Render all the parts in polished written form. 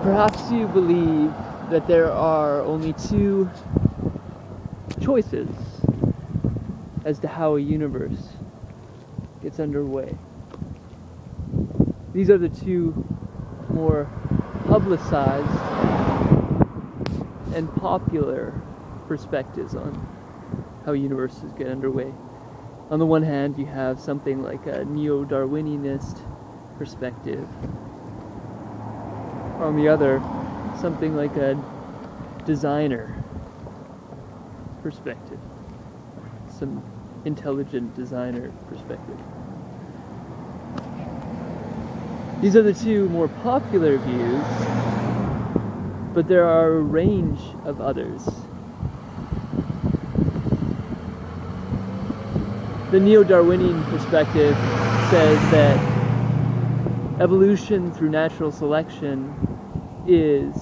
Perhaps you believe that there are only two choices as to how a universe gets underway. These are the two more publicized and popular perspectives on how universes get underway. On the one hand, you have something like a neo-Darwinianist perspective. On the other, something like a designer perspective, some intelligent designer perspective. These are the two more popular views, but there are a range of others. The neo-Darwinian perspective says that evolution through natural selection is,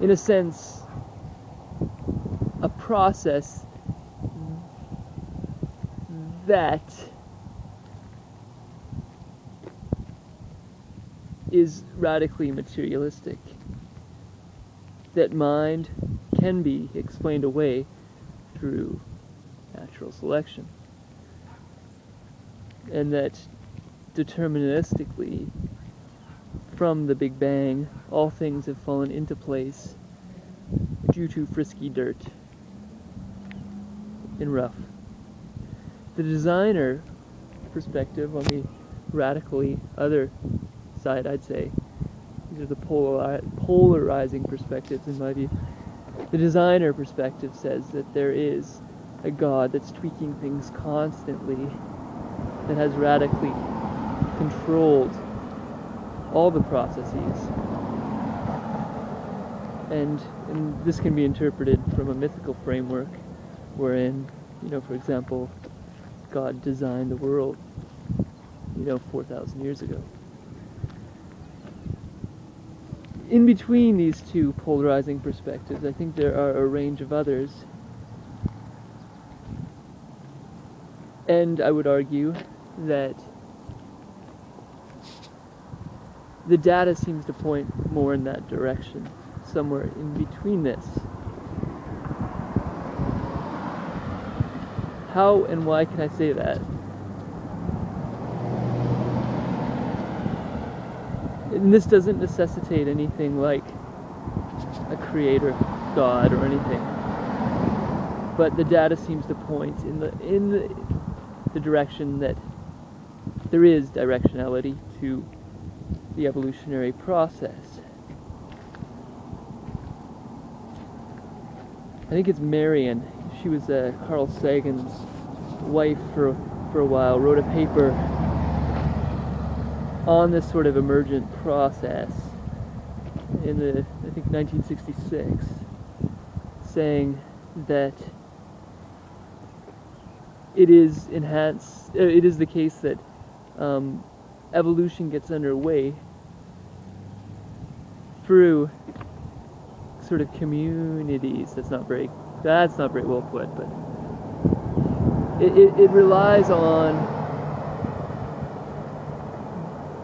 in a sense, a process that is radically materialistic, that mind can be explained away through natural selection, and that deterministically, from the Big Bang, all things have fallen into place due to frisky dirt and rough. The designer perspective, on the radically other side, I'd say, these are the polarizing perspectives in my view. The designer perspective says that there is a God that's tweaking things constantly, that has radically controlled all the processes. And this can be interpreted from a mythical framework wherein, for example, God designed the world, 4,000 years ago. In between these two polarizing perspectives, I think there are a range of others. And I would argue that the data seems to point more in that direction, somewhere in between this. How and why can I say that? And this doesn't necessitate anything like a creator God or anything, but the data seems to point in the direction that there is directionality to the evolutionary process. I think it's Marion. She was Carl Sagan's wife for a while. Wrote a paper on this sort of emergent process in I think 1966, saying that it is the case that evolution gets underway through sort of communities. That's not very well put, but it relies on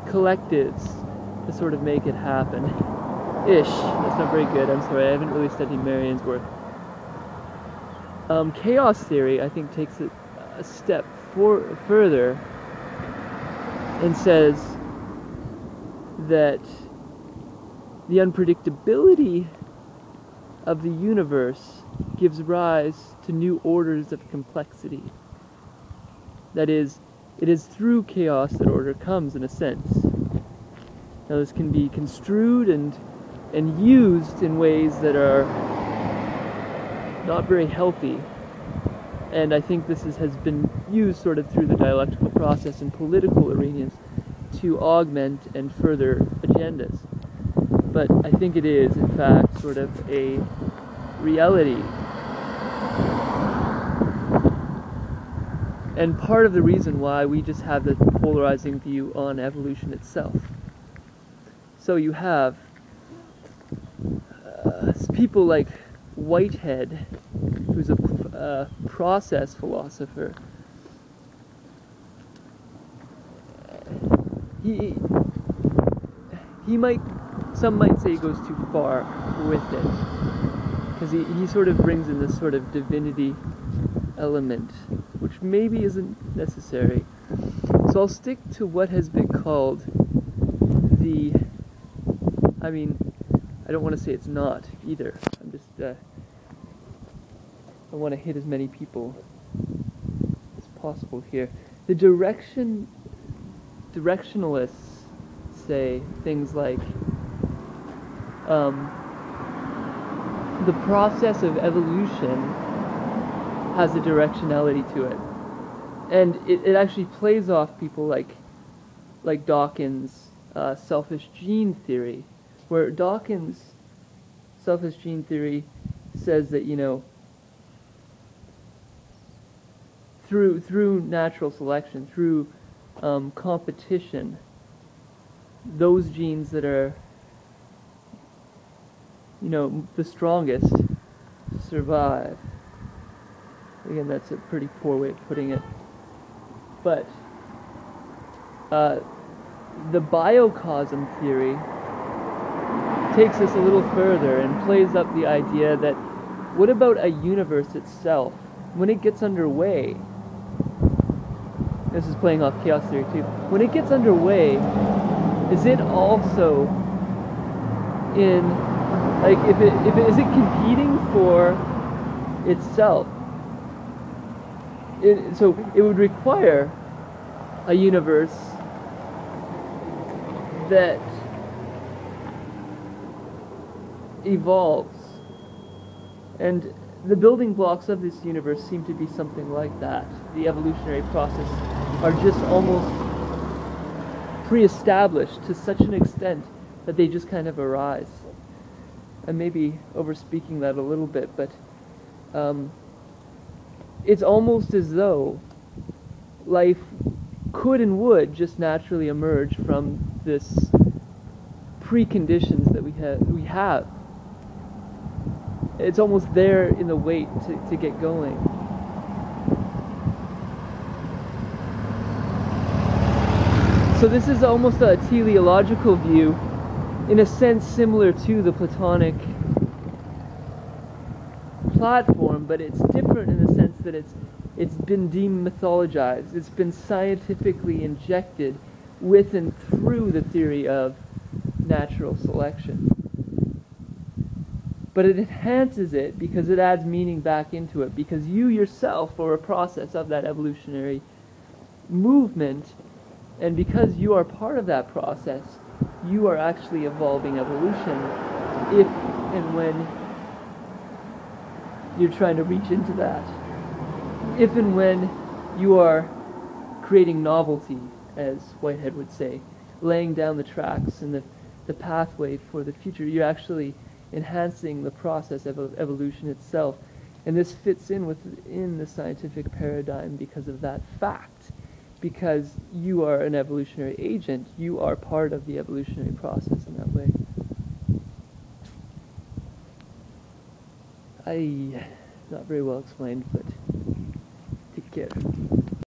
collectives to sort of make it happen. That's not very good. I'm sorry, I haven't really studied Marion's work. Chaos theory, I think, takes it a step further and says that the unpredictability of the universe gives rise to new orders of complexity. That is, it is through chaos that order comes, in a sense. Now, this can be construed and used in ways that are not very healthy. And I think this has been used sort of through the dialectical process in political arenas to augment and further agendas. But I think it is, in fact, sort of a reality. And part of the reason why we just have the polarizing view on evolution itself. So you have people like Whitehead, who's a process philosopher. some might say he goes too far with it, because he sort of brings in this sort of divinity element, which maybe isn't necessary. So I'll stick to what has been called I don't want to say it's not either. I'm just, I want to hit as many people as possible here. The directionalists say things like, the process of evolution has a directionality to it. And it actually plays off people like Dawkins' selfish gene theory, where Dawkins' selfish gene theory says that, through natural selection, through competition, those genes that are, the strongest survive. Again, that's a pretty poor way of putting it. But the biocosm theory takes us a little further and plays up the idea that what about a universe itself? When it gets underway, this is playing off chaos theory too, when it gets underway, is it also in, is it competing for itself? So it would require a universe that evolves, and the building blocks of this universe seem to be something like that. The evolutionary process are just almost pre-established to such an extent that they just kind of arise. I may be overspeaking that a little bit, but it's almost as though life could and would just naturally emerge from this preconditions that we have. It's almost there in the wait to get going. So this is almost a teleological view, in a sense similar to the Platonic platform, but it's different in the sense that it's been demythologized. It's been scientifically injected with and through the theory of natural selection. But it enhances it because it adds meaning back into it, because you yourself are a process of that evolutionary movement, and because you are part of that process, you are actually evolving evolution if and when you're trying to reach into that. If and when you are creating novelty, as Whitehead would say, laying down the tracks and the pathway for the future, you're actually enhancing the process of evolution itself. And this fits in within the scientific paradigm because of that fact. Because you are an evolutionary agent, you are part of the evolutionary process in that way. Not very well explained, but take care.